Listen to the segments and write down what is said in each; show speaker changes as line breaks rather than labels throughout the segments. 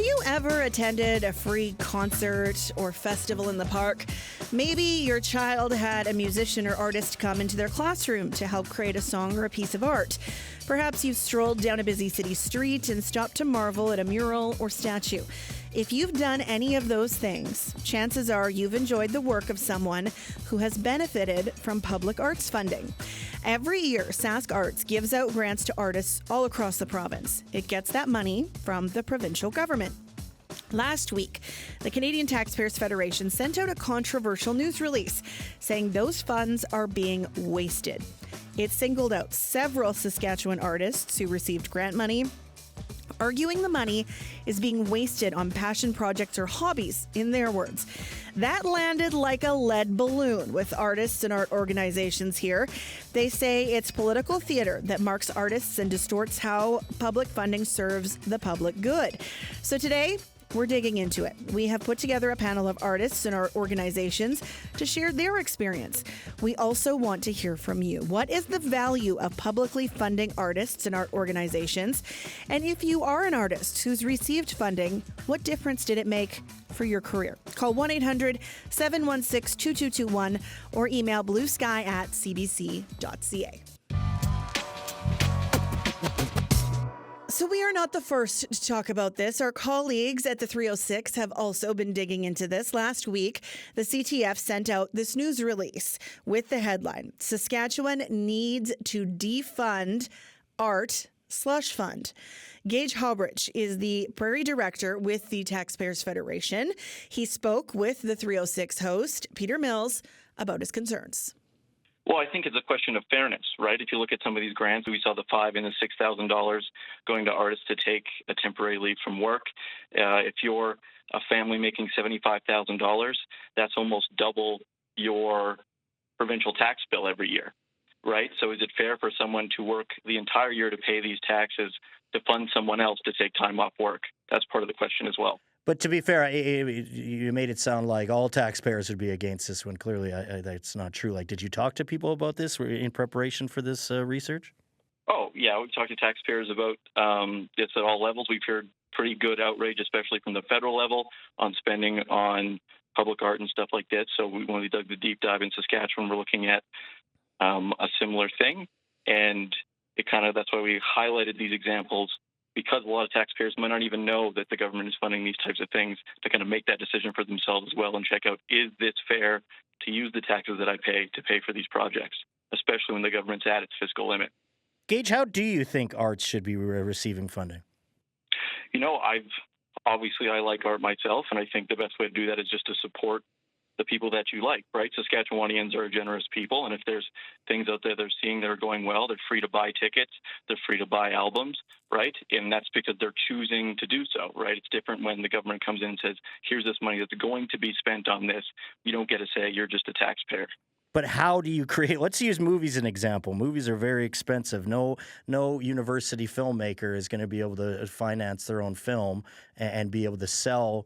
you ever attended a free concert or festival in the park? Maybe your child had a musician or artist come into their classroom to help create a song or a piece of art. Perhaps you strolled down a busy city street and stopped to marvel at a mural or statue. If you've done any of those things, chances are you've enjoyed the work of someone who has benefited from public arts funding. Every year, Sask Arts gives out grants to artists all across the province. It gets that money from the provincial government. Last week, the Canadian Taxpayers Federation sent out a controversial news release saying those funds are being wasted. It singled out several Saskatchewan artists who received grant money, arguing the money is being wasted on passion projects or hobbies, in their words. That landed like a lead balloon with artists and art organizations here. They say it's political theater that marks artists and distorts how public funding serves the public good. So today, we're digging into it. We have put together a panel of artists and art organizations to share their experience. We also want to hear from you. What is the value of publicly funding artists and art organizations? And if you are an artist who's received funding, what difference did it make for your career? Call 1-800-716-2221 or email bluesky@cbc.ca. So we are not the first to talk about this. Our colleagues at the 306 have also been digging into this. Last week, the CTF sent out this news release with the headline, Saskatchewan needs to defund art slush fund. Gage Hobridge is the Prairie Director with the Taxpayers Federation. He spoke with the 306 host, Peter Mills, about his concerns.
Well, I think it's a question of fairness, right? If you look at some of these grants, we saw the $5,000 and the $6,000 going to artists to take a temporary leave from work. If you're a family making $75,000, that's almost double your provincial tax bill every year, right? So is it fair for someone to work the entire year to pay these taxes to fund someone else to take time off work? That's part of the question as well.
But to be fair, you made it sound like all taxpayers would be against this when clearly that's not true. Like, did you talk to people about this in preparation for this research?
Oh, yeah. We've talked to taxpayers about this at all levels. We've heard pretty good outrage, especially from the federal level, on spending on public art and stuff like that. So when we dug the deep dive in Saskatchewan, we're looking at a similar thing. And that's why we highlighted these examples, because a lot of taxpayers might not even know that the government is funding these types of things, to kind of make that decision for themselves as well and check out, is this fair to use the taxes that I pay to pay for these projects, especially when the government's at its fiscal limit.
Gage, how do you think arts should be receiving funding?
I like art myself, and I think the best way to do that is just to support the people that you like, right? Saskatchewanians are a generous people, and if there's things out there they're seeing that are going well, they're free to buy tickets, they're free to buy albums, right? And that's because they're choosing to do so, right? It's different when the government comes in and says, here's this money that's going to be spent on this. You don't get to say you're just a taxpayer.
But how do you create? Let's use movies as an example. Movies are very expensive. No university filmmaker is going to be able to finance their own film and be able to sell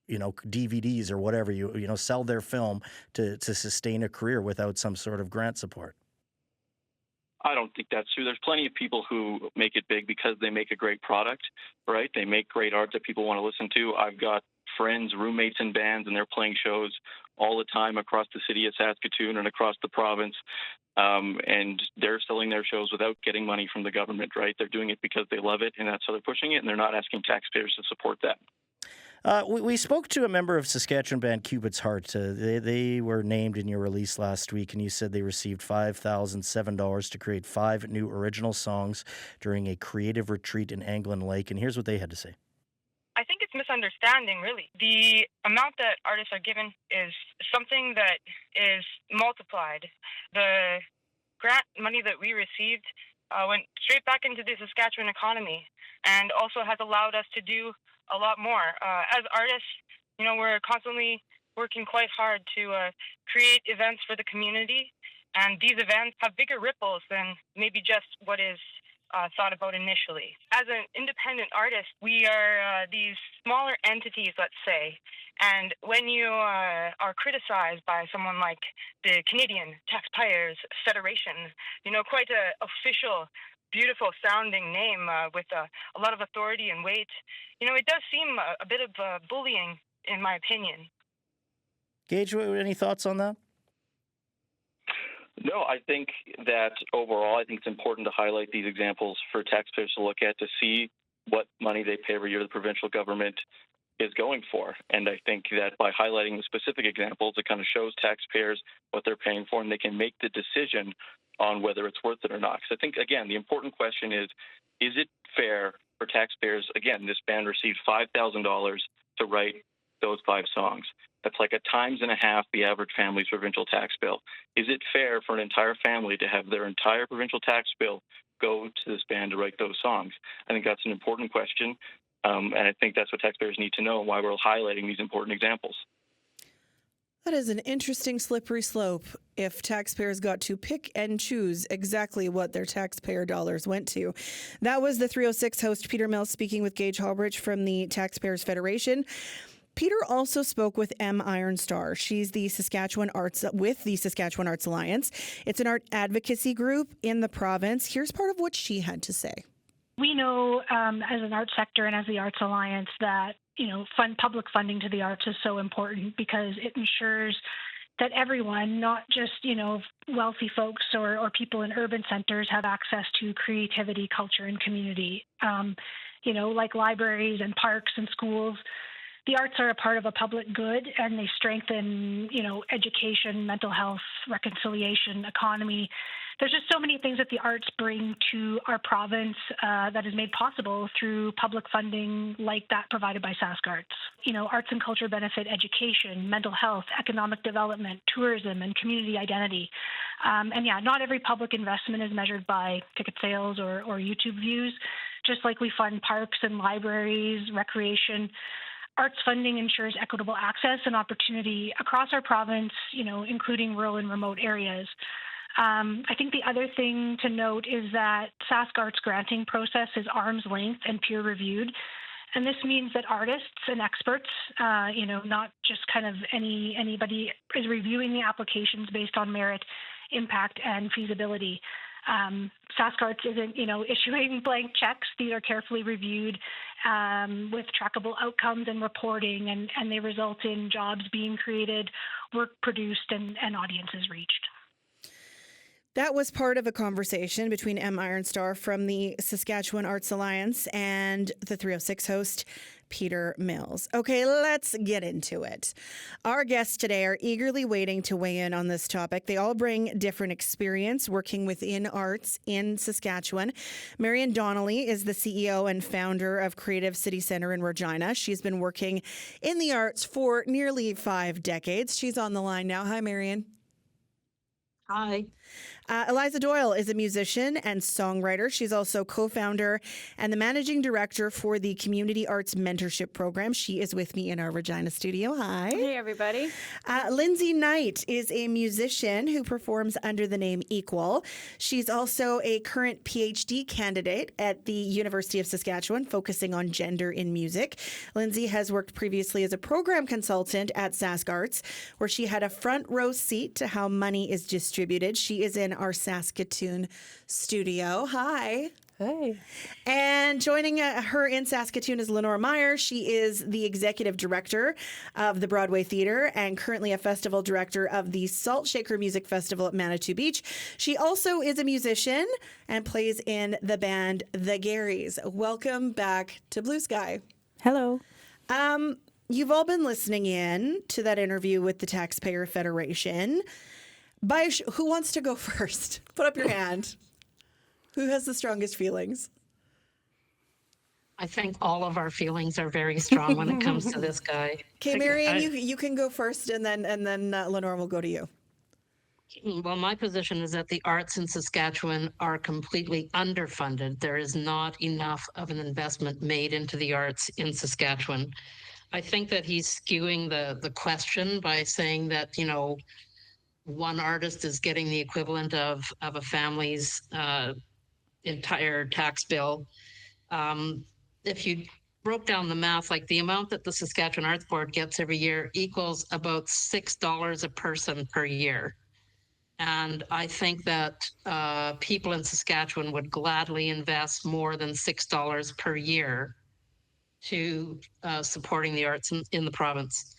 DVDs or whatever, sell their film to sustain a career without some sort of grant support.
I don't think that's true. There's plenty of people who make it big because they make a great product, right? They make great art that people want to listen to. I've got friends, roommates in bands, and they're playing shows all the time across the city of Saskatoon and across the province. And they're selling their shows without getting money from the government, right? They're doing it because they love it, and that's how they're pushing it, and they're not asking taxpayers to support that.
We spoke to a member of Saskatchewan band Cupid's Heart. They were named in your release last week, and you said they received $5,007 to create 5 new original songs during a creative retreat in Anglin Lake. And here's what they had to say.
I think it's misunderstanding, really. The amount that artists are given is something that is multiplied. The grant money that we received went straight back into the Saskatchewan economy and also has allowed us to do a lot more. As artists, we're constantly working quite hard to create events for the community, and these events have bigger ripples than maybe just what is thought about initially. As an independent artist, we are these smaller entities, let's say, and when you are criticized by someone like the Canadian Taxpayers Federation, quite an official beautiful sounding name with a lot of authority and weight. It does seem a bit of bullying, in my opinion.
Gage, any thoughts on that?
No, I think that overall, I think it's important to highlight these examples for taxpayers to look at to see what money they pay every year the provincial government is going for. And I think that by highlighting the specific examples, it kind of shows taxpayers what they're paying for, and they can make the decision on whether it's worth it or not. Because I think, again, the important question is it fair for taxpayers? Again, this band received $5,000 to write those 5 songs. That's like 1.5 times the average family's provincial tax bill. Is it fair for an entire family to have their entire provincial tax bill go to this band to write those songs? I think that's an important question, and I think that's what taxpayers need to know, and why we're highlighting these important examples.
That is an interesting slippery slope if taxpayers got to pick and choose exactly what their taxpayer dollars went to. That was the 306 host Peter Mills speaking with Gage Halbridge from the Taxpayers Federation. Peter also spoke with M. Ironstar. She's the Saskatchewan Arts with the Saskatchewan Arts Alliance. It's an art advocacy group in the province. Here's part of what she had to say.
We know as an arts sector and as the Arts Alliance that, public funding to the arts is so important because it ensures that everyone, not just, wealthy folks or people in urban centers, have access to creativity, culture, and community. Like libraries and parks and schools. The arts are a part of a public good, and they strengthen, education, mental health, reconciliation, economy. There's just so many things that the arts bring to our province that is made possible through public funding like that provided by SaskArts. Arts and culture benefit education, mental health, economic development, tourism, and community identity. Not every public investment is measured by ticket sales or YouTube views. Just like we fund parks and libraries, recreation, arts funding ensures equitable access and opportunity across our province, including rural and remote areas. I think the other thing to note is that SaskArts granting process is arm's length and peer reviewed. And this means that artists and experts, not just kind of anybody, is reviewing the applications based on merit, impact, and feasibility. SaskArts isn't, issuing blank checks. These are carefully reviewed with trackable outcomes and reporting, and they result in jobs being created, work produced, and audiences reached.
That was part of a conversation between M. Ironstar from the Saskatchewan Arts Alliance and the 306 host, Peter Mills. Okay, let's get into it. Our guests today are eagerly waiting to weigh in on this topic. They all bring different experience working within arts in Saskatchewan. Marion Donnelly is the CEO and founder of Creative City Centre in Regina. She's been working in the arts for nearly 5 decades. She's on the line now. Hi, Marion.
Hi.
Eliza Doyle is a musician and songwriter. She's also co-founder and the managing director for the Community Arts Mentorship Program. She is with me in our Regina studio. Hi.
Hey, everybody.
Lindsay Knight is a musician who performs under the name Equal. She's also a current PhD candidate at the University of Saskatchewan, focusing on gender in music. Lindsay has worked previously as a program consultant at SaskArts, where she had a front row seat to how money is distributed. She is in our Saskatoon studio. Hi.
Hey.
And joining her in Saskatoon is Lenore Meyer. She is the executive director of the Broadway Theatre and currently a festival director of the Salt Shaker Music Festival at Manitou Beach. She also is a musician and plays in the band The Garys. Welcome back to Blue Sky.
Hello.
You've all been listening in to that interview with the Taxpayer Federation. Who wants to go first? Put up your hand. Who has the strongest feelings?
I think all of our feelings are very strong when it comes to this guy.
Okay, Marion, you can go first, and then Lenore will go to you.
Well, my position is that the arts in Saskatchewan are completely underfunded. There is not enough of an investment made into the arts in Saskatchewan. I think that he's skewing the question by saying that, one artist is getting the equivalent of a family's entire tax bill. If you broke down the math, like the amount that the Saskatchewan Arts Board gets every year equals about $6 a person per year. And I think that people in Saskatchewan would gladly invest more than $6 per year to supporting the arts in the province.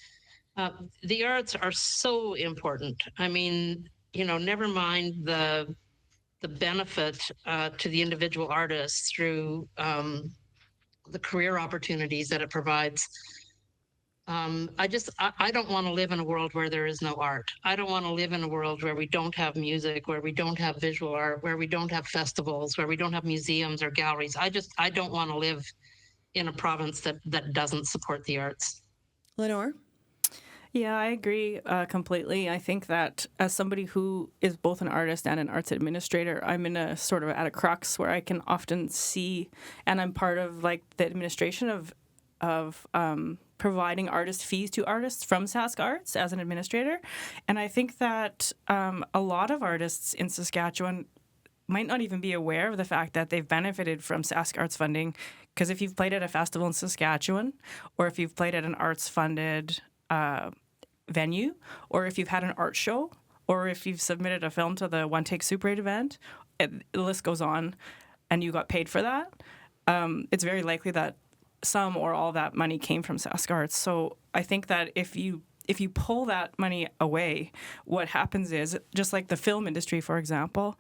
The arts are so important. I mean, never mind the benefit to the individual artists through the career opportunities that it provides. I don't want to live in a world where there is no art. I don't want to live in a world where we don't have music, where we don't have visual art, where we don't have festivals, where we don't have museums or galleries. I don't want to live in a province that doesn't support the arts.
Lenore?
Yeah, I agree completely. I think that as somebody who is both an artist and an arts administrator, I'm in a sort of at a crux where I can often see, and I'm part of like the administration of providing artist fees to artists from Sask Arts as an administrator. And I think that a lot of artists in Saskatchewan might not even be aware of the fact that they've benefited from Sask Arts funding, because if you've played at a festival in Saskatchewan, or if you've played at an arts-funded venue, or if you've had an art show, or if you've submitted a film to the One Take Super 8 event, the list goes on, and you got paid for that, it's very likely that some or all that money came from Sask Arts. So I think that if you pull that money away, what happens is, just like the film industry, for example,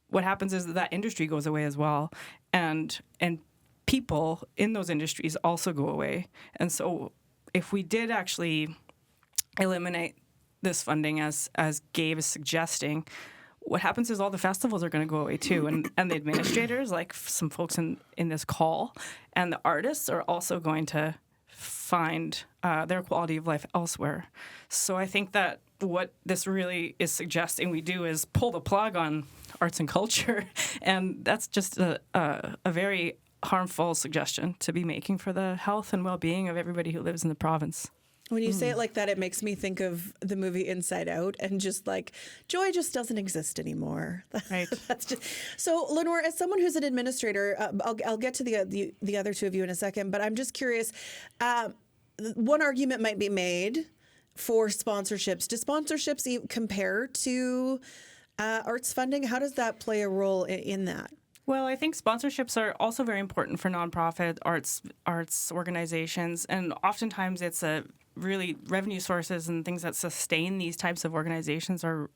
what happens is that industry goes away as well, and people in those industries also go away. And so if we did actually eliminate this funding, as Gabe is suggesting, what happens is all the festivals are going to go away too, and the administrators, like some folks in this call, and the artists are also going to find their quality of life elsewhere. So I think that what this really is suggesting we do is pull the plug on arts and culture, and that's just a very harmful suggestion to be making for the health and well-being of everybody who lives in the province.
When you say it like that, it makes me think of the movie Inside Out, and just like joy just doesn't exist anymore.
Right.
That's just so. Lenore, as someone who's an administrator, I'll get to the other two of you in a second, but I'm just curious. One argument might be made for sponsorships. Do sponsorships compare to arts funding? How does that play a role in that?
Well, I think sponsorships are also very important for nonprofit arts organizations, and oftentimes it's really revenue sources and things that sustain these types of organizations are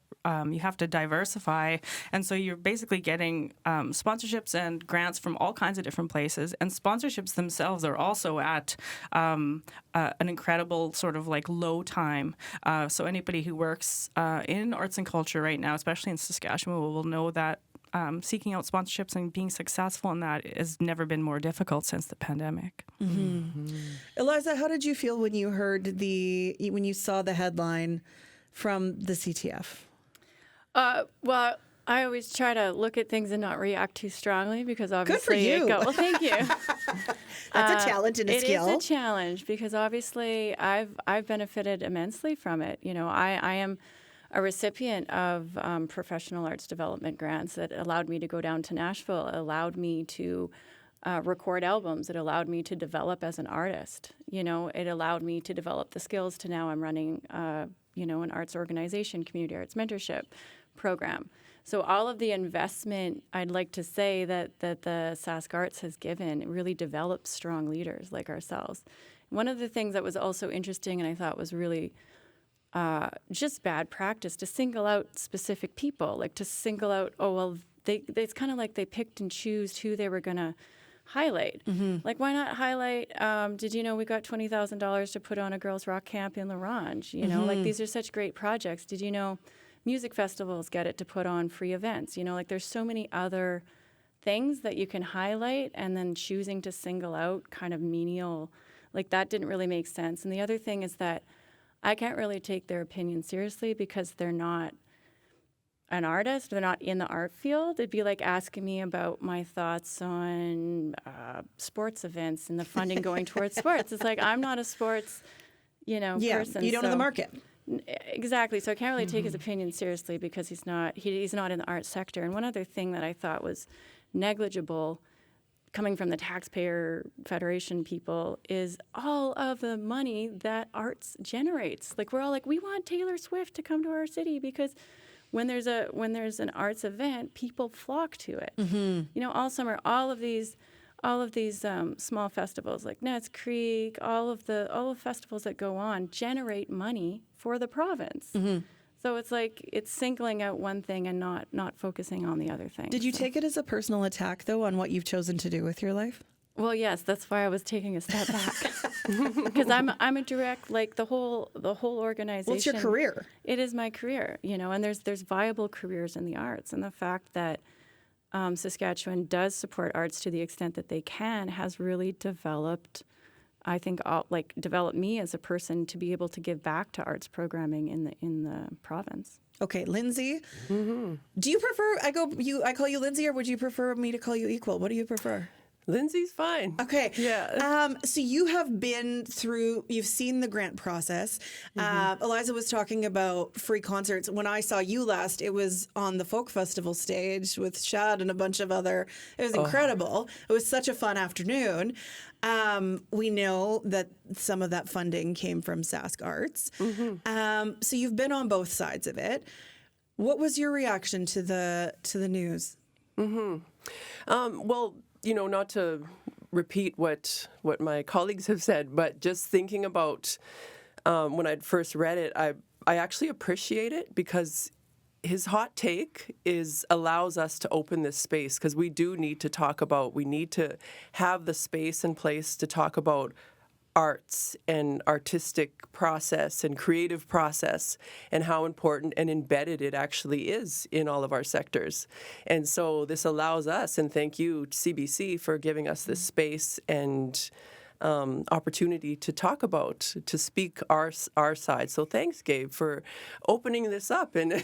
you have to diversify, and so you're basically getting sponsorships and grants from all kinds of different places, and sponsorships themselves are also at an incredible sort of like low time. So anybody who works in arts and culture right now, especially in Saskatchewan, will know that seeking out sponsorships and being successful in that has never been more difficult since the pandemic.
Mm-hmm. Eliza, how did you feel when you heard when you saw the headline from the CTF?
Well, I always try to look at things and not react too strongly, because obviously
Good for you.
well, thank you.
That's a talent and a skill.
It is a challenge, because obviously I've benefited immensely from it. You know, I am a recipient of professional arts development grants that allowed me to go down to Nashville, allowed me to record albums, it allowed me to develop as an artist. You know, it allowed me to develop the skills to now I'm running, an arts organization, community arts mentorship program. So all of the investment, I'd like to say that the Sask Arts has given really developed strong leaders like ourselves. One of the things that was also interesting and I thought was really just bad practice to single out specific people, like to single out, it's kind of like they picked and choose who they were going to highlight. Mm-hmm. Like, why not highlight, did you know we got $20,000 to put on a girls' rock camp in La Ronge? You know, like these are such great projects. Did you know music festivals get it to put on free events? You know, like there's so many other things that you can highlight, and then choosing to single out kind of menial, like that didn't really make sense. And the other thing is that I can't really take their opinion seriously because they're not an artist. They're not in the art field. It'd be like asking me about my thoughts on sports events and the funding going towards sports. It's like, I'm not a sports, person.
You don't know the market.
Exactly. So I can't really take his opinion seriously because he's not in the arts sector. And one other thing that I thought was negligible coming from the Taxpayer Federation people is all of the money that arts generates. Like, we're all like, we want Taylor Swift to come to our city because when there's an arts event, people flock to it. You know, all summer, all of these small festivals like Nets Creek, all of the festivals that go on generate money for the province. So it's like it's singling out one thing and not focusing on the other thing.
Did you take it as a personal attack, though, on what you've chosen to do with your life?
Well, yes, that's why I was taking a step back, because I'm a direct, like the whole organization.
What's your career?
It is my career, you know, and there's viable careers in the arts, and the fact that Saskatchewan does support arts to the extent that they can has really developed, I think, developed me as a person to be able to give back to arts programming in the province.
Okay, Lindsay, do you prefer I call you Lindsay, or would you prefer me to call you Equal? What do you prefer?
Lindsay's fine.
Okay.
Yeah.
So you have been through, you've seen the grant process. Eliza was talking about free concerts. When I saw you last, it was on the folk festival stage with Shad and a bunch of other, it was incredible. It was such a fun afternoon. We know that some of that funding came from Sask Arts. So you've been on both sides of it. What was your reaction to the news?
Well, you know, not to repeat what my colleagues have said, but just thinking about when I'd first read it, I actually appreciate it, because his hot take allows us to open this space, because we do need to talk about, we need to have the space in place to talk about arts and artistic process and creative process, and how important and embedded it actually is in all of our sectors. And so this allows us, and thank you, CBC, for giving us this space and opportunity to talk about, to speak our side. So thanks, Gabe, for opening this up. And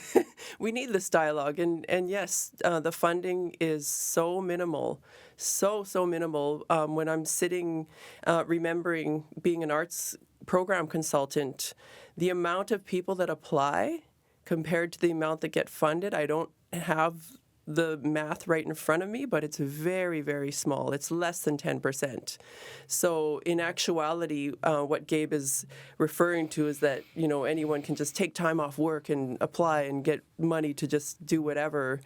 we need this dialogue. And yes, the funding is so minimal, so minimal. When I'm sitting, remembering being an arts program consultant, the amount of people that apply compared to the amount that get funded, I don't have the math right in front of me, but it's very, very small. It's less than 10%. So in actuality, what Gabe is referring to is that, you know, anyone can just take time off work and apply and get money to just do whatever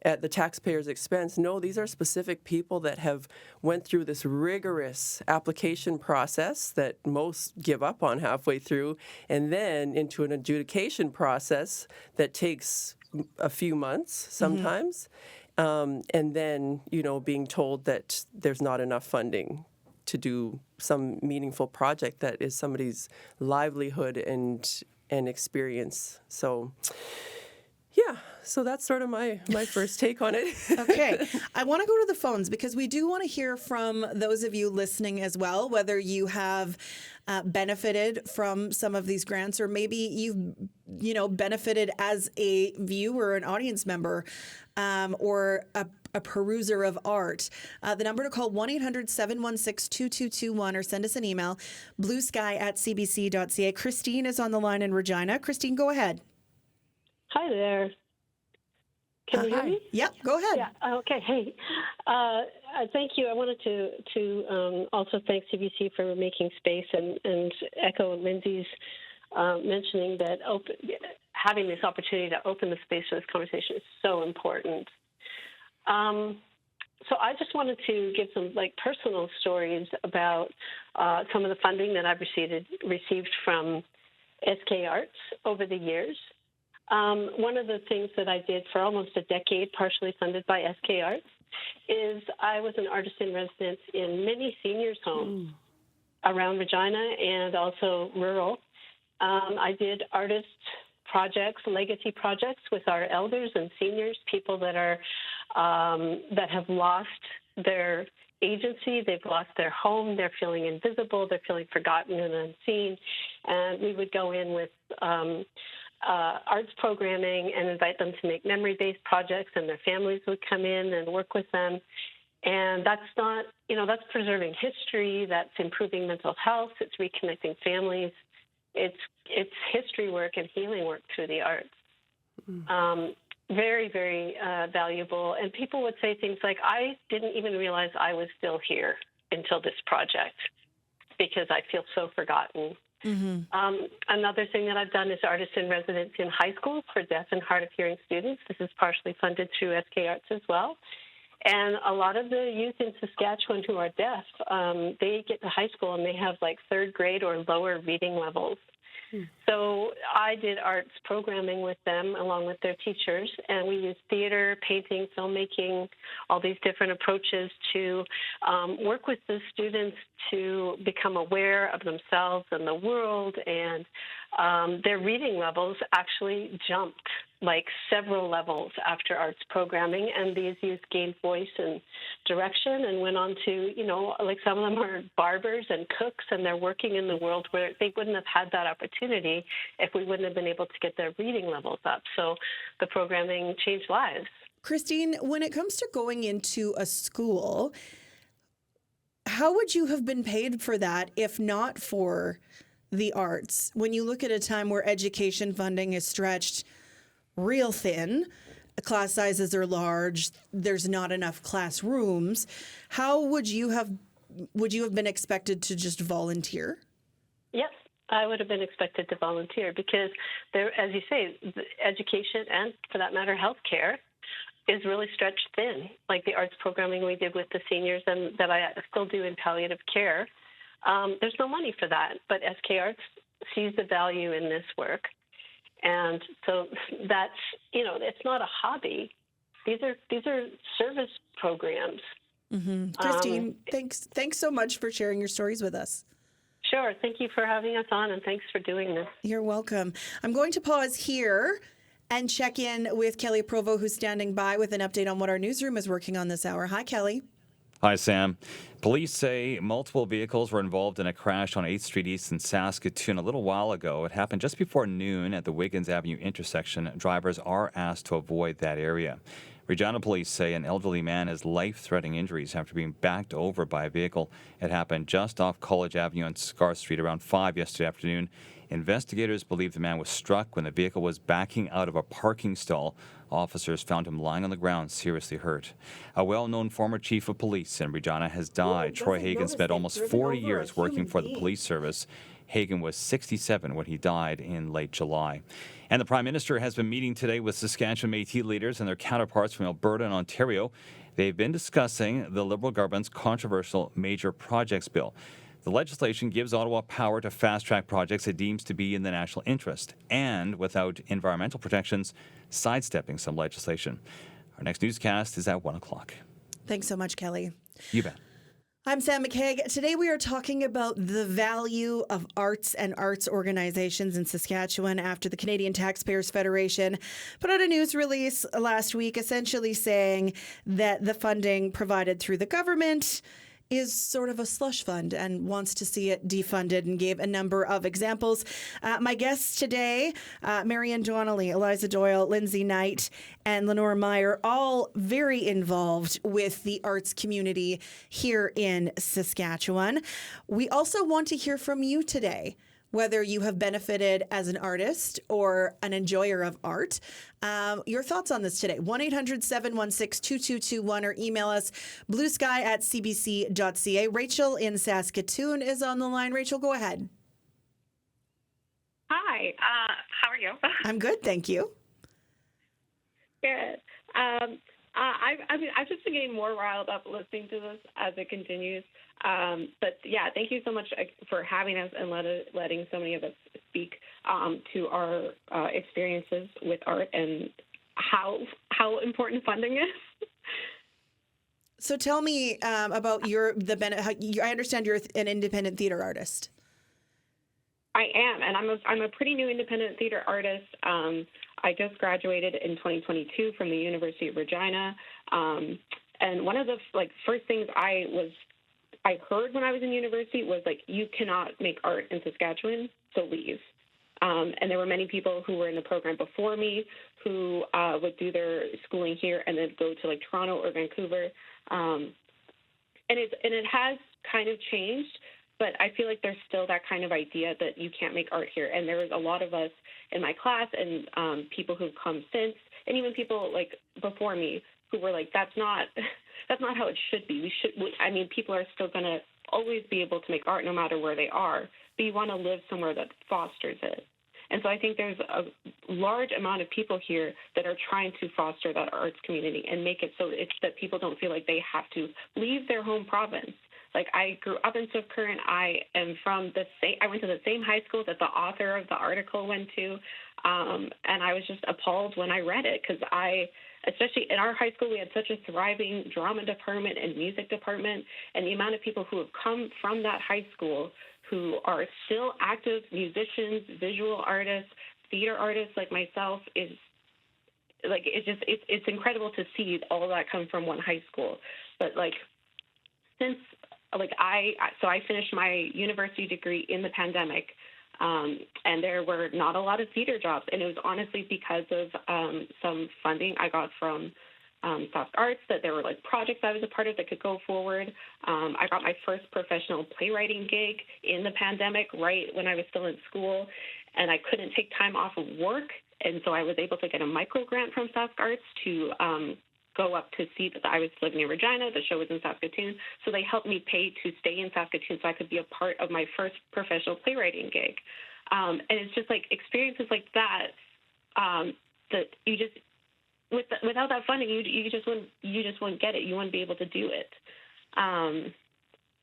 at the taxpayer's expense. No, these are specific people that have went through this rigorous application process that most give up on halfway through, and then into an adjudication process that takes a few months sometimes, and then, you know, being told that there's not enough funding to do some meaningful project that is somebody's livelihood and experience. So yeah, so that's sort of my first take on it.
Okay. I want to go to the phones, because we do want to hear from those of you listening as well, whether you have benefited from some of these grants, or maybe you've, you know, benefited as a viewer, an audience member, or a peruser of art. The number to call, 1-800-716-2221, or send us an email, bluesky@cbc.ca. Christine is on the line in Regina. Christine, go ahead.
Hi there. Can you hear me?
Yep, go ahead.
Yeah. Okay. Hey, thank you. I wanted to also thank CBC for making space, and echo Lindsay's mentioning that having this opportunity to open the space for this conversation is so important. So I just wanted to give some personal stories about some of the funding that I've received from SK Arts over the years. One of the things that I did for almost a decade, partially funded by SK Arts, is I was an artist in residence in many seniors' homes around Regina and also rural. I did artist projects, legacy projects with our elders and seniors, people that are that have lost their agency, they've lost their home, they're feeling invisible, they're feeling forgotten and unseen, and we would go in with arts programming and invite them to make memory-based projects, and their families would come in and work with them. And that's not, that's preserving history, that's improving mental health, it's reconnecting families. It's history work and healing work through the arts. Very, very valuable. And people would say things like, I didn't even realize I was still here until this project, because I feel so forgotten. Another thing that I've done is artist in residence in high schools for deaf and hard of hearing students. This is partially funded through SK Arts as well. And a lot of the youth in Saskatchewan who are deaf, they get to high school and they have like third grade or lower reading levels. So I did arts programming with them along with their teachers, and we used theater, painting, filmmaking, all these different approaches to work with the students to become aware of themselves and the world, and their reading levels actually jumped like several levels after arts programming, and these youth gained voice and direction and went on to, like some of them are barbers and cooks, and they're working in the world where they wouldn't have had that opportunity if we wouldn't have been able to get their reading levels up. So the programming changed lives.
Christine, when it comes to going into a school, how would you have been paid for that if not for the arts? When you look at a time where education funding is stretched real thin, class sizes are large, there's not enough classrooms, how would you have been expected to just volunteer?
Yes, I would have been expected to volunteer because there, as you say, education and for that matter, healthcare is really stretched thin. Like the arts programming we did with the seniors and that I still do in palliative care, there's no money for that. But SK Arts sees the value in this work. And so that's, it's not a hobby. These are service programs.
Christine, thanks so much for sharing your stories with us.
Sure. Thank you for having us on, and thanks for doing this.
You're welcome. I'm going to pause here and check in with Kelly Provo, who's standing by with an update on what our newsroom is working on this hour. Hi, Kelly.
Hi, Sam. Police say multiple vehicles were involved in a crash on 8th Street East in Saskatoon a little while ago. It happened just before noon at the Wiggins Avenue intersection. Drivers are asked to avoid that area. Regina police say an elderly man has life-threatening injuries after being backed over by a vehicle. It happened just off College Avenue and Scar Street around 5 yesterday afternoon. Investigators believe the man was struck when the vehicle was backing out of a parking stall. Officers found him lying on the ground, seriously hurt. A well-known former chief of police in Regina has died. Troy Hagan spent almost 40 years working for the police service. Hagan was 67 when he died in late July. And the Prime Minister has been meeting today with Saskatchewan Métis leaders and their counterparts from Alberta and Ontario. They've been discussing the Liberal government's controversial Major Projects Bill. The legislation gives Ottawa power to fast-track projects it deems to be in the national interest and, without environmental protections, sidestepping some legislation. Our next newscast is at 1 o'clock.
Thanks so much, Kelly.
You bet.
I'm Sam McKaig. Today we are talking about the value of arts and arts organizations in Saskatchewan after the Canadian Taxpayers Federation put out a news release last week essentially saying that the funding provided through the government is sort of a slush fund and wants to see it defunded, and gave a number of examples. My guests today, Marian Donnelly, Eliza Doyle, Lindsay Knight, and Lenore Meyer, all very involved with the arts community here in Saskatchewan. We also want to hear from you today, whether you have benefited as an artist or an enjoyer of art. Your thoughts on this today, 1-800-716-2221, or email us bluesky@cbc.ca. Rachel in Saskatoon is on the line. Rachel, go ahead.
Hi, how are you?
I'm good, thank you.
Good. I've just been getting more riled up listening to this as it continues. But yeah, thank you so much for having us and letting so many of us speak to our experiences with art and how important funding is.
So tell me about I understand you're an independent theater artist.
I am, and I'm a pretty new independent theater artist. I just graduated in 2022 from the University of Regina, and one of the first things I heard when I was in university was you cannot make art in Saskatchewan, so leave. And there were many people who were in the program before me who would do their schooling here and then go to Toronto or Vancouver, and it has kind of changed. But I feel like there's still that kind of idea that you can't make art here. And there was a lot of us in my class and people who've come since, and even people before me who were that's not how it should be. People are still going to always be able to make art no matter where they are, but you want to live somewhere that fosters it. And so I think there's a large amount of people here that are trying to foster that arts community and make it so it's that people don't feel like they have to leave their home province. Like, I grew up in Swift Current. I am from I went to the same high school that the author of the article went to. And I was just appalled when I read it, because especially in our high school, we had such a thriving drama department and music department. And the amount of people who have come from that high school who are still active musicians, visual artists, theater artists like myself is like, it's incredible to see all that come from one high school. But like, since like I finished my university degree in the pandemic, and there were not a lot of theater jobs, and it was honestly because of some funding I got from Sask Arts, that there were like projects I was a part of that could go forward. I got my first professional playwriting gig in the pandemic, right when I was still in school, and I couldn't take time off of work, and so I was able to get a micro grant from Sask Arts to go up to see that I was living in Regina. The show was in Saskatoon, so they helped me pay to stay in Saskatoon so I could be a part of my first professional playwriting gig. And it's just like experiences like that that you just without that funding, you just wouldn't get it. You wouldn't be able to do it.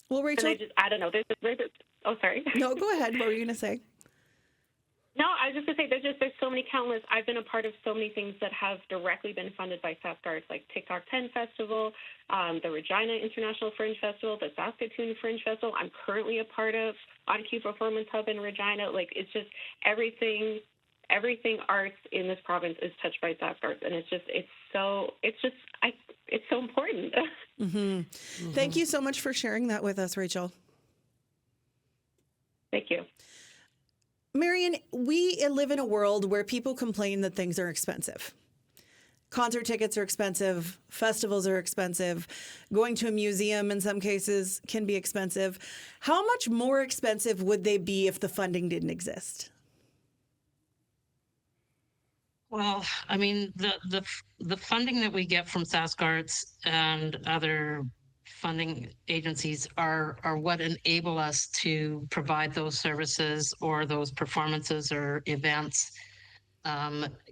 Well, Rachel,
I don't know. Oh, sorry.
No, go ahead. What were you going to say?
No, I was just going to say there's so many countless. I've been a part of so many things that have directly been funded by Sask Arts, like TikTok 10 Festival, the Regina International Fringe Festival, the Saskatoon Fringe Festival. I'm currently a part of On Cue Performance Hub in Regina. Like, it's just everything arts in this province is touched by Sask Arts, and it's so important.
Mm-hmm. Mm-hmm. Thank you so much for sharing that with us, Rachel.
Thank you.
Marion, we live in a world where people complain that things are expensive. Concert tickets are expensive. Festivals are expensive. Going to a museum in some cases can be expensive. How much more expensive would they be if the funding didn't exist?
Well, I mean, the funding that we get from Sask Arts and other funding agencies are what enable us to provide those services or those performances or events,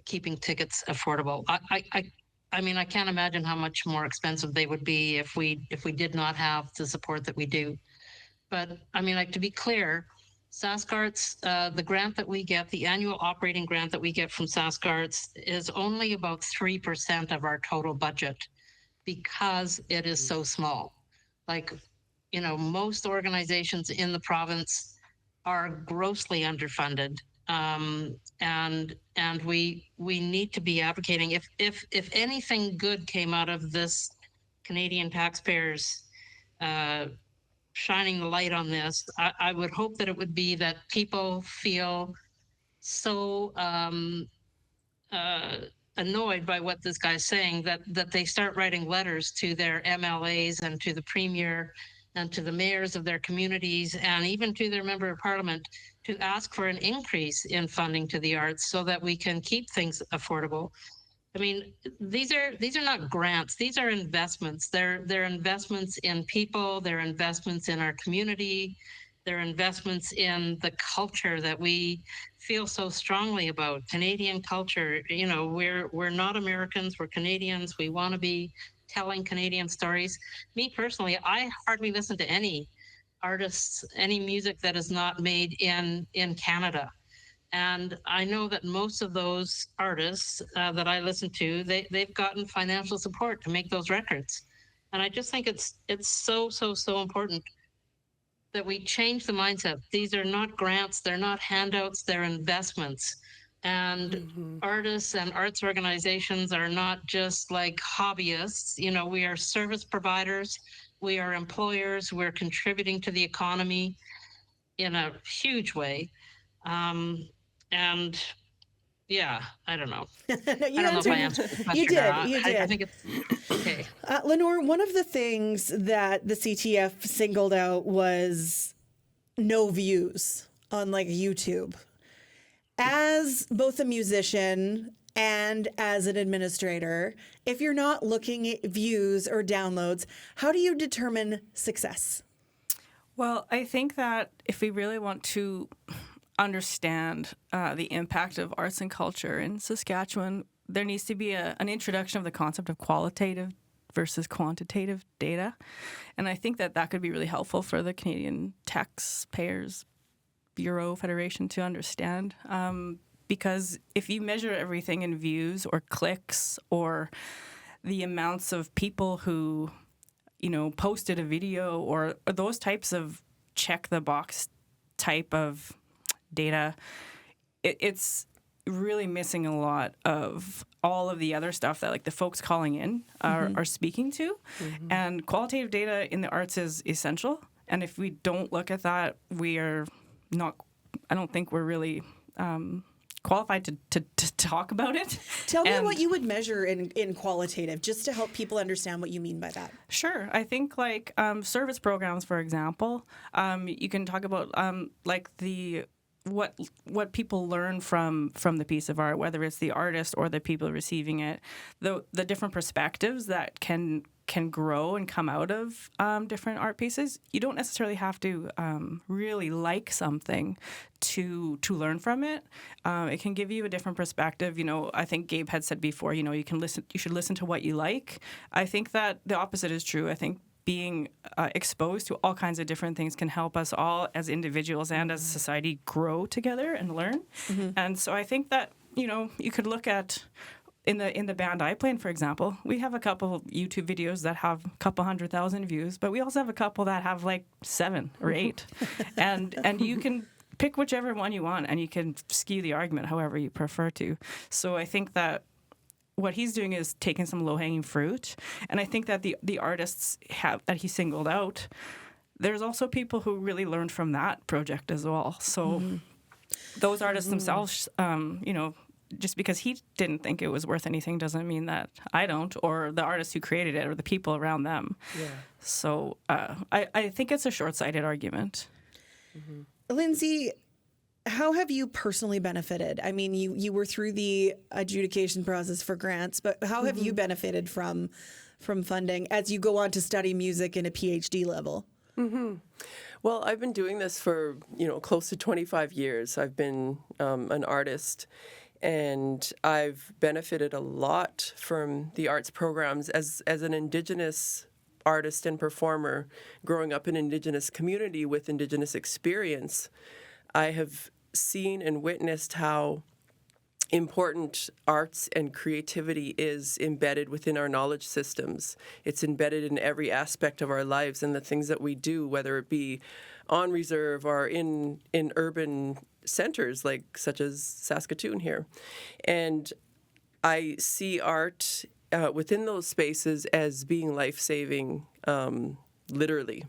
keeping tickets affordable. I mean, I can't imagine how much more expensive they would be if we did not have the support that we do. But I mean, like, to be clear, Sask Arts, the grant that we get, the annual operating grant that we get from Sask Arts is only about 3% of our total budget because it is so small. Like, you know, most organizations in the province are grossly underfunded. And we need to be advocating. If anything good came out of this Canadian taxpayers shining the light on this, I would hope that it would be that people feel so annoyed by what this guy's saying that they start writing letters to their MLAs and to the premier and to the mayors of their communities and even to their member of parliament to ask for an increase in funding to the arts so that we can keep things affordable. I mean, these are not grants. These are investments. They're investments in people. They're investments in our community. They're investments in the culture that we feel so strongly about. Canadian culture. You know, we're not Americans. We're Canadians. We want to be telling Canadian stories. Me personally, I hardly listen to any artists, any music that is not made in Canada. And I know that most of those artists that I listen to, they've gotten financial support to make those records. And I just think it's so important that we change the mindset. These are not grants, they're not handouts, they're investments. And artists and arts organizations are not just like hobbyists. You know, we are service providers, we are employers, we're contributing to the economy in a huge way. And yeah, I don't know.
No,
I don't know if I answered the question.
You did. You did.
I think it's okay.
Lenore, one of the things that the CTF singled out was no views on like YouTube. As both a musician and as an administrator, if you're not looking at views or downloads, how do you determine success?
Well, I think that if we really want to understand the impact of arts and culture in Saskatchewan, there needs to be an introduction of the concept of qualitative versus quantitative data. And I think that could be really helpful for the Canadian Taxpayers Bureau Federation to understand. Because if you measure everything in views or clicks or the amounts of people who, posted a video or those types of check the box type of data, it's really missing a lot of all of the other stuff that like the folks calling in are speaking to. And qualitative data in the arts is essential. And if we don't look at that, I don't think we're really qualified to talk about it.
Tell me what you would measure in qualitative, just to help people understand what you mean by that.
Sure. I think like service programs, for example, you can talk about like what people learn from the piece of art, whether it's the artist or the people receiving it, the different perspectives that can grow and come out of different art pieces. You don't necessarily have to really like something to learn from it. It can give you a different perspective. I think Gabe had said before, you should listen to what you like. I think that the opposite is true. I think being exposed to all kinds of different things can help us all as individuals and as a society grow together and learn. And so I think that, you could look at in the band I play in, for example, we have a couple YouTube videos that have a couple 100,000 views, but we also have a couple that have like 7 or 8. and you can pick whichever one you want and you can skew the argument however you prefer to. So I think that what he's doing is taking some low-hanging fruit. And I think that the artists that he singled out, there's also people who really learned from that project as well. So those artists themselves, just because he didn't think it was worth anything doesn't mean that I don't, or the artists who created it, or the people around them. Yeah. So I think it's a short-sighted argument.
Lindsay, how have you personally benefited? I mean, you were through the adjudication process for grants, but how have you benefited from funding as you go on to study music in a PhD level?
Well, I've been doing this for close to 25 years. I've been an artist, and I've benefited a lot from the arts programs as an Indigenous artist and performer growing up in an Indigenous community with Indigenous experience. I have seen and witnessed how important arts and creativity is embedded within our knowledge systems. It's embedded in every aspect of our lives and the things that we do, whether it be on reserve or in urban centers such as Saskatoon here. And I see art within those spaces as being life-saving, literally.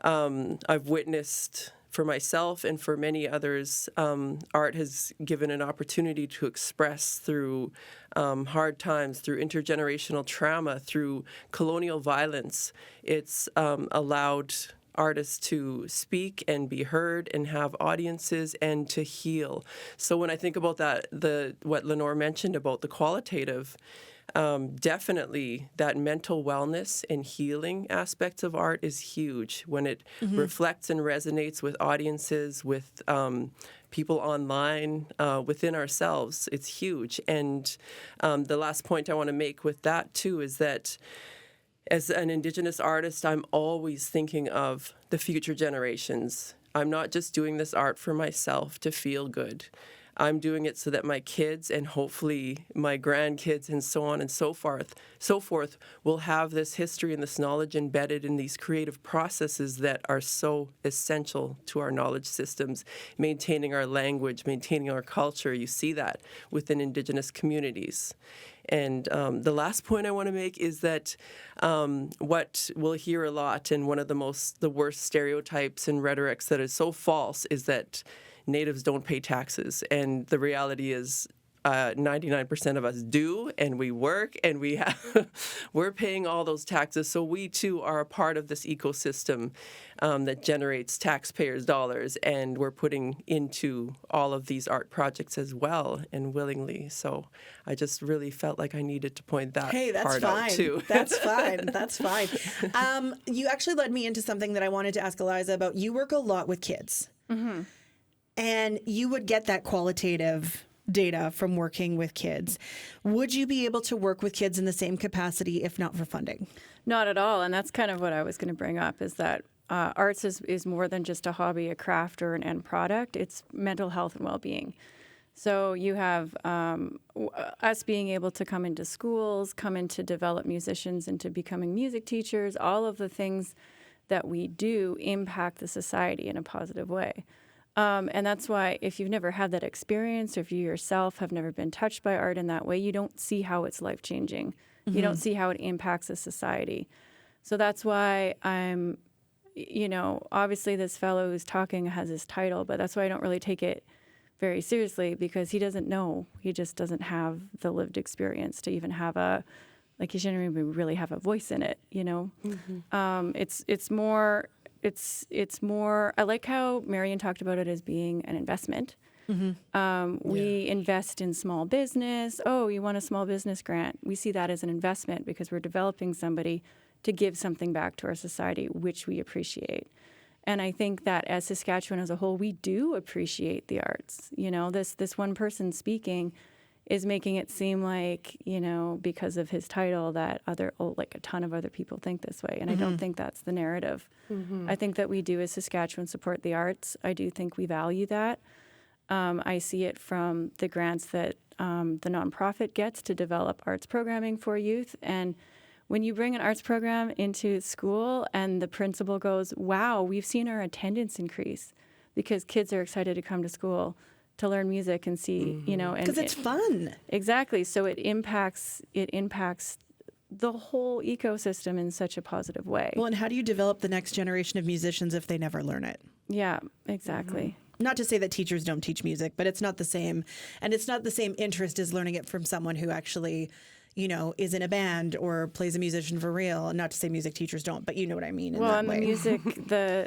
I've witnessed for myself and for many others, art has given an opportunity to express through hard times, through intergenerational trauma, through colonial violence. It's allowed artists to speak and be heard and have audiences and to heal. So when I think about that, what Lenore mentioned about the qualitative, definitely that mental wellness and healing aspects of art is huge when it reflects and resonates with audiences, with people online, within ourselves. It's huge. And the last point I want to make with that, too, is that as an Indigenous artist, I'm always thinking of the future generations. I'm not just doing this art for myself to feel good. I'm doing it so that my kids and hopefully my grandkids and so on and so forth will have this history and this knowledge embedded in these creative processes that are so essential to our knowledge systems, maintaining our language, maintaining our culture. You see that within Indigenous communities. And the last point I want to make is that what we'll hear a lot, and one of the worst stereotypes and rhetorics that is so false, is that Natives don't pay taxes. And the reality is 99% of us do, and we work, and we're paying all those taxes. So we too are a part of this ecosystem that generates taxpayers' dollars, and we're putting into all of these art projects as well and willingly. So I just really felt like I needed to point that part out too.
That's fine. That's fine. You actually led me into something that I wanted to ask Eliza about. You work a lot with kids, and you would get that qualitative data from working with kids. Would you be able to work with kids in the same capacity if not for funding?
Not at all. And that's kind of what I was going to bring up, is that arts is more than just a hobby, a craft, or an end product. It's mental health and well-being. So you have us being able to come into schools, come in to develop musicians into becoming music teachers. All of the things that we do impact the society in a positive way. And that's why if you've never had that experience, or if you yourself have never been touched by art in that way, you don't see how it's life-changing. You don't see how it impacts a society. So that's why I'm, obviously this fellow who's talking has his title, but that's why I don't really take it very seriously, because he doesn't know. He just doesn't have the lived experience to even have he shouldn't even really have a voice in it, It's more, I like how Marion talked about it as being an investment. We invest in small business. Oh, you want a small business grant? We see that as an investment because we're developing somebody to give something back to our society, which we appreciate. And I think that as Saskatchewan as a whole, we do appreciate the arts. This one person speaking is making it seem like, because of his title that a ton of other people think this way. And I don't think that's the narrative. I think that we do as Saskatchewan support the arts. I do think we value that. I see it from the grants that the nonprofit gets to develop arts programming for youth. And when you bring an arts program into school and the principal goes, wow, we've seen our attendance increase because kids are excited to come to school to learn music and see,
because it's fun.
Exactly. So it impacts the whole ecosystem in such a positive way.
Well, and how do you develop the next generation of musicians if they never learn it?
Yeah, exactly.
Not to say that teachers don't teach music, but it's not the same. And it's not the same interest as learning it from someone who actually, is in a band or plays a musician for real. Not to say music teachers don't, but you know what I mean.
Well, and the music,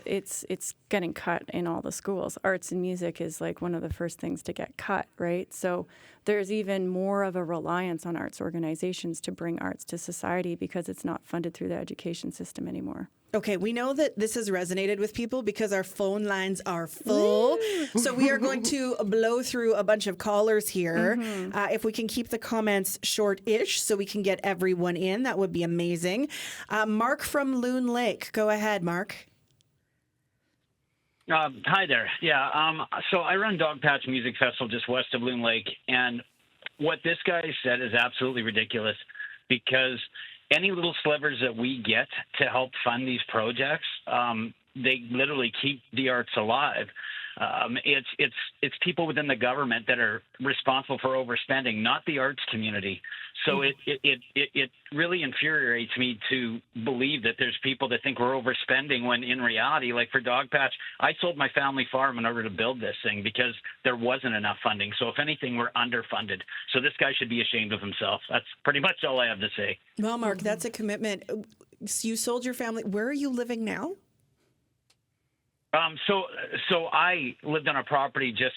it's getting cut in all the schools. Arts and music is like one of the first things to get cut, right? So there's even more of a reliance on arts organizations to bring arts to society because it's not funded through the education system anymore.
Okay, we know that this has resonated with people because our phone lines are full. So we are going to blow through a bunch of callers here. If we can keep the comments short-ish so we can get everyone in, that would be amazing. Mark from Loon Lake. Go ahead, Mark.
Hi there. Yeah, so I run Dog Patch Music Festival just west of Loon Lake, and what this guy said is absolutely ridiculous because any little slivers that we get to help fund these projects, they literally keep the arts alive. It's people within the government that are responsible for overspending, not the arts community. So it really infuriates me to believe that there's people that think we're overspending when in reality, like for Dog Patch, I sold my family farm in order to build this thing because there wasn't enough funding. So if anything, we're underfunded. So this guy should be ashamed of himself. That's pretty much all I have to say.
Well, Mark, that's a commitment. So you sold your family. Where are you living now?
So I lived on a property just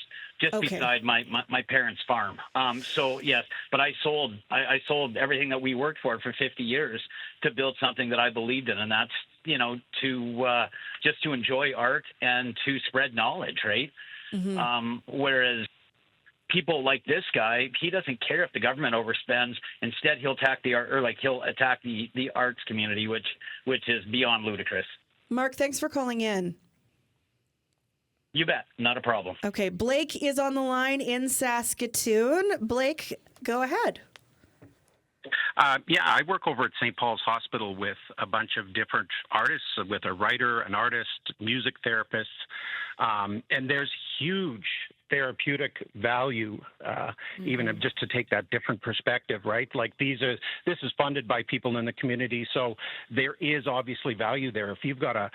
beside my parents' farm. So yes, but I sold everything that we worked for 50 years to build something that I believed in, and that's to just to enjoy art and to spread knowledge, right? Whereas people like this guy, he doesn't care if the government overspends. Instead, he'll attack the art, or he'll attack the arts community, which is beyond ludicrous.
Mark, thanks for calling in.
You bet. Not a problem.
Okay. Blake is on the line in Saskatoon. Blake, go ahead.
Yeah, I work over at St. Paul's Hospital with a bunch of different artists, with a writer, an artist, music therapists, and there's huge therapeutic value, even just to take that different perspective, right? Like this is funded by people in the community, so there is obviously value there. If you've got a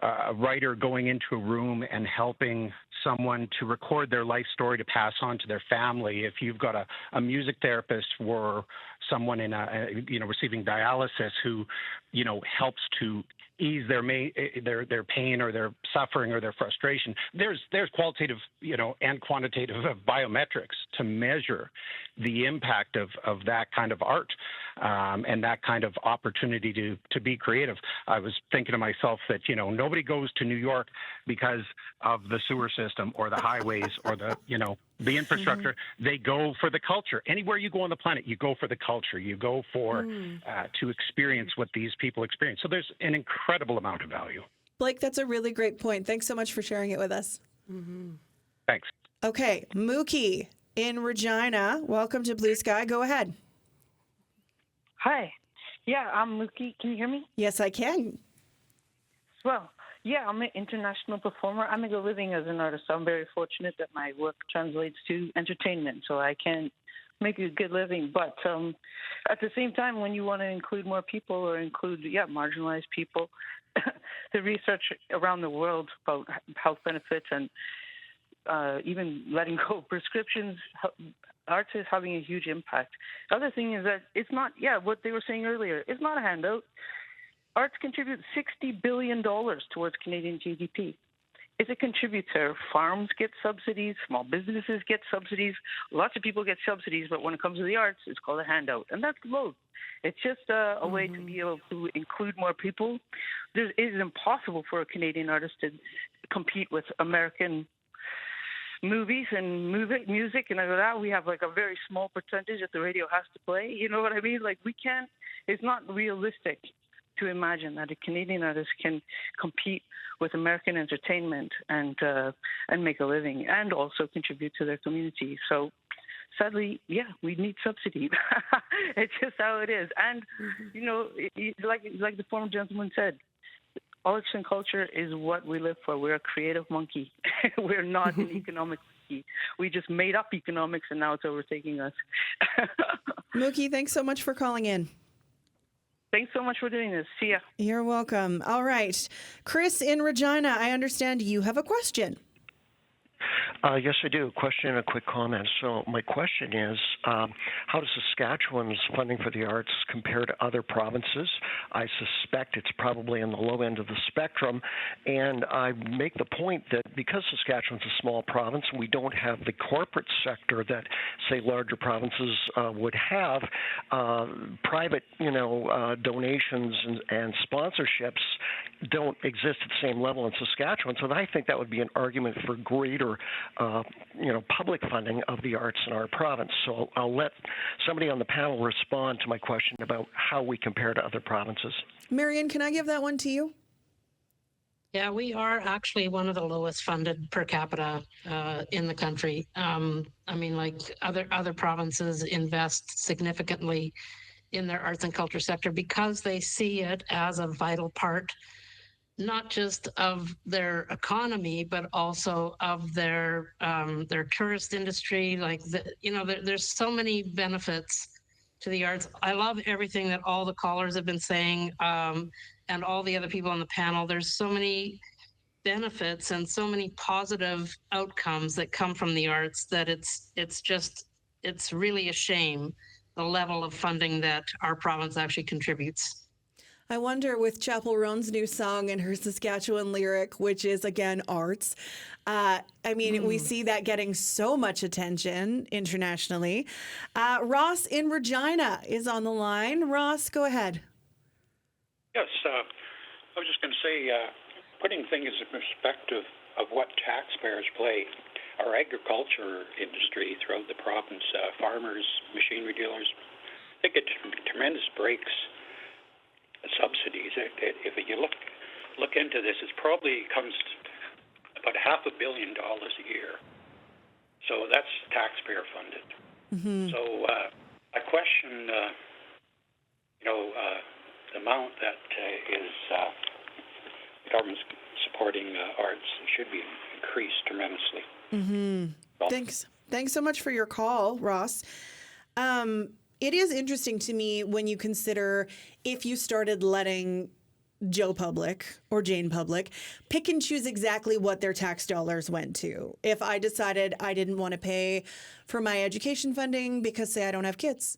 a writer going into a room and helping someone to record their life story to pass on to their family. If you've got a music therapist or someone in receiving dialysis who, helps to ease their pain or their suffering or their frustration, there's qualitative, and quantitative biometrics to measure the impact of that kind of art and that kind of opportunity to be creative. I was thinking to myself that, nobody goes to New York because of the sewer system or the highways or the infrastructure. Mm-hmm. They go for the culture. Anywhere you go on the planet, you go for the culture. You go for to experience what these people experience. So there's an incredible amount of value.
Blake, that's a really great point. Thanks so much for sharing it with us.
Mm-hmm. Thanks.
Okay, Mookie in Regina. Welcome to Blue Sky. Go ahead.
Hi. Yeah, I'm Mookie. Can you hear me?
Yes, I can.
Well, yeah, I'm an international performer. I make a living as an artist. I'm very fortunate that my work translates to entertainment, so I can make a good living. But at the same time, when you want to include more people or include, marginalized people, the research around the world about health benefits and even letting go of prescriptions, arts is having a huge impact. The other thing is that it's not, what they were saying earlier, it's not a handout. Arts contribute $60 billion towards Canadian GDP. It's a contributor. Farms get subsidies, small businesses get subsidies, lots of people get subsidies, but when it comes to the arts, it's called a handout, and that's low. It's just a way to be able to include more people. It is impossible for a Canadian artist to compete with American movies and music and all that. We have like a very small percentage that the radio has to play. You know what I mean? Like we can't. It's not realistic to imagine that a Canadian artist can compete with American entertainment and make a living and also contribute to their community. So sadly, we need subsidy. It's just how it is. And, like the former gentleman said, arts and culture is what we live for. We're a creative monkey. We're not an economic monkey. We just made up economics and now it's overtaking us.
Mookie, thanks so much for calling in.
Thanks so much for doing this. See ya.
You're welcome. All right. Chris in Regina, I understand you have a question.
Yes, I do. A question and a quick comment. So my question is, how does Saskatchewan's funding for the arts compare to other provinces? I suspect it's probably in the low end of the spectrum. And I make the point that because Saskatchewan's a small province, we don't have the corporate sector that, say, larger provinces would have. Private, donations and sponsorships don't exist at the same level in Saskatchewan. So I think that would be an argument for greater public funding of the arts in our province. So I'll let somebody on the panel respond to my question about how we compare to other provinces.
Marion, can I give that one to you?
Yeah, we are actually one of the lowest funded per capita in the country. Like other provinces invest significantly in their arts and culture sector because they see it as a vital part, not just of their economy, but also of their tourist industry. There's so many benefits to the arts. I love everything that all the callers have been saying, and all the other people on the panel. There's so many benefits and so many positive outcomes that come from the arts that it's really a shame the level of funding that our province actually contributes.
I wonder with Chapel Roan's new song and her Saskatchewan lyric, which is, again, arts. We see that getting so much attention internationally. Ross in Regina is on the line. Ross, go ahead.
Yes, I was just going to say, putting things in perspective of what taxpayers play, our agriculture industry throughout the province, farmers, machinery dealers, they get tremendous breaks. Subsidies. If you look into this, it probably comes to about $500 million a year. So that's taxpayer funded. Mm-hmm. So I question, the amount that is government supporting arts should be increased tremendously.
Mm-hmm. Thanks so much for your call, Ross. It is interesting to me when you consider if you started letting Joe Public or Jane Public pick and choose exactly what their tax dollars went to. If I decided I didn't want to pay for my education funding because, say, I don't have kids,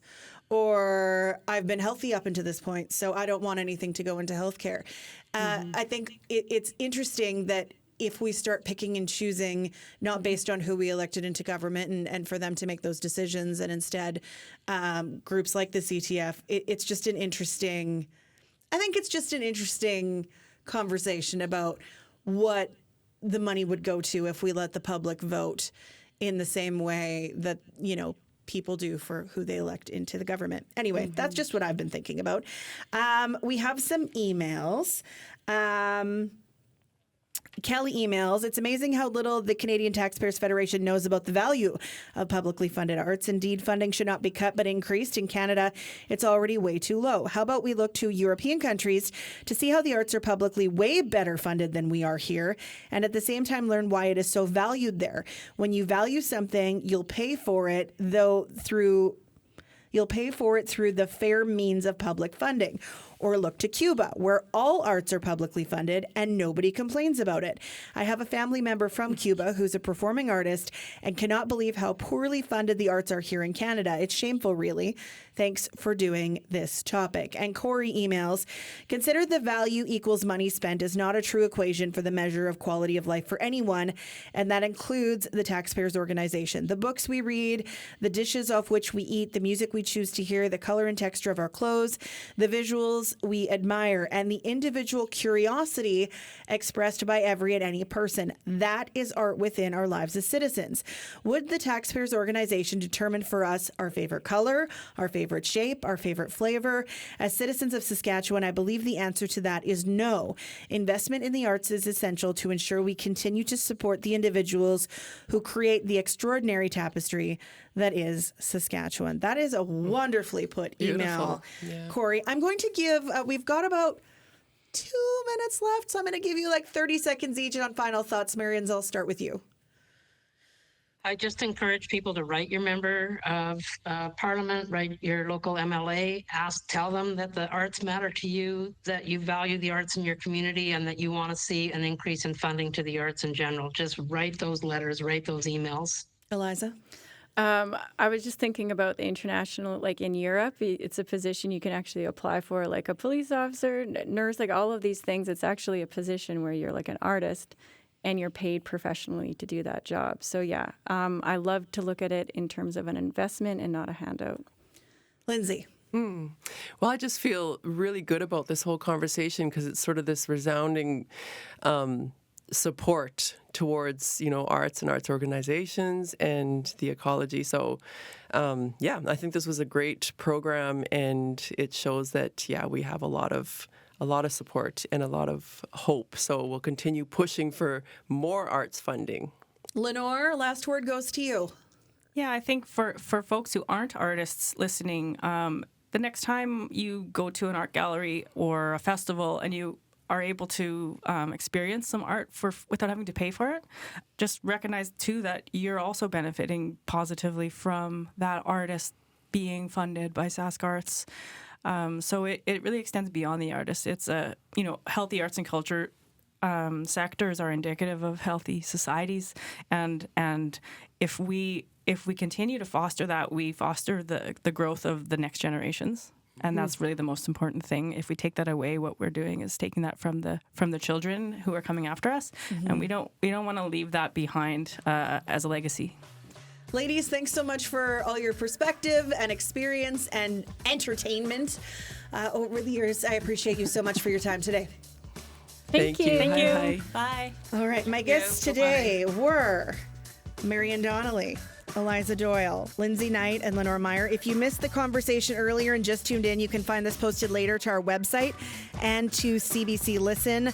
or I've been healthy up until this point, so I don't want anything to go into healthcare. I think it's interesting that if we start picking and choosing, not based on who we elected into government and for them to make those decisions, and instead groups like the CTF, it's just an interesting, I think it's just an interesting conversation about what the money would go to if we let the public vote in the same way that, people do for who they elect into the government. Anyway, that's just what I've been thinking about. We have some emails. Kelly emails, it's amazing how little the Canadian Taxpayers Federation knows about the value of publicly funded arts. Indeed, funding should not be cut but increased. In Canada, it's already way too low. How about we look to European countries to see how the arts are publicly way better funded than we are here, and at the same time learn why it is so valued there. When you value something, you'll pay for it through the fair means of public funding. Or look to Cuba, where all arts are publicly funded and nobody complains about it. I have a family member from Cuba who's a performing artist and cannot believe how poorly funded the arts are here in Canada. It's shameful, really. Thanks for doing this topic. And Corey emails, consider the value equals money spent is not a true equation for the measure of quality of life for anyone, and that includes the Taxpayers Organization. The books we read, the dishes off which we eat, the music we choose to hear, the color and texture of our clothes, the visuals we admire, and the individual curiosity expressed by every and any person. That is art within our lives as citizens. Would the Taxpayers Organization determine for us our favorite color, our favorite shape, our favorite flavor? As citizens of Saskatchewan, I believe the answer to that is no. Investment in the arts is essential to ensure we continue to support the individuals who create the extraordinary tapestry that is Saskatchewan. That is a wonderfully put email, Corey. I'm going to give, we've got about 2 minutes left, so I'm going to give you like 30 seconds each on final thoughts. Marians, I'll start with you.
I just encourage people to write your member of parliament, write your local MLA, tell them that the arts matter to you, that you value the arts in your community, and that you want to see an increase in funding to the arts in general. Just write those letters, write those emails.
Eliza?
I was just thinking about the international, like in Europe, it's a position you can actually apply for, like a police officer, nurse, like all of these things. It's actually a position where you're like an artist and you're paid professionally to do that job. So yeah, I love to look at it in terms of an investment and not a handout.
Lindsay?
Well, I just feel really good about this whole conversation because it's sort of this resounding support towards, arts and arts organizations and the ecology. So, I think this was a great program, and it shows that, we have a lot of support and a lot of hope. So we'll continue pushing for more arts funding.
Lenore, last word goes to you.
Yeah, I think for folks who aren't artists listening, the next time you go to an art gallery or a festival and you are able to experience some art without having to pay for it, just recognize too that you're also benefiting positively from that artist being funded by Sask Arts. So it really extends beyond the artist. It's healthy arts and culture sectors are indicative of healthy societies, and if we continue to foster that, we foster the growth of the next generations. And that's really the most important thing. If we take that away, what we're doing is taking that from the children who are coming after us, and we don't want to leave that behind as a legacy.
Ladies, thanks so much for all your perspective and experience and entertainment over the years. I appreciate you so much for your time today.
Thank you.
Thank you.
Bye.
Bye.
All right, my guests today were Marian Donnelly, Eliza Doyle, Lindsay Knight, and Lenore Meyer. If you missed the conversation earlier and just tuned in, you can find this posted later to our website and to CBC Listen.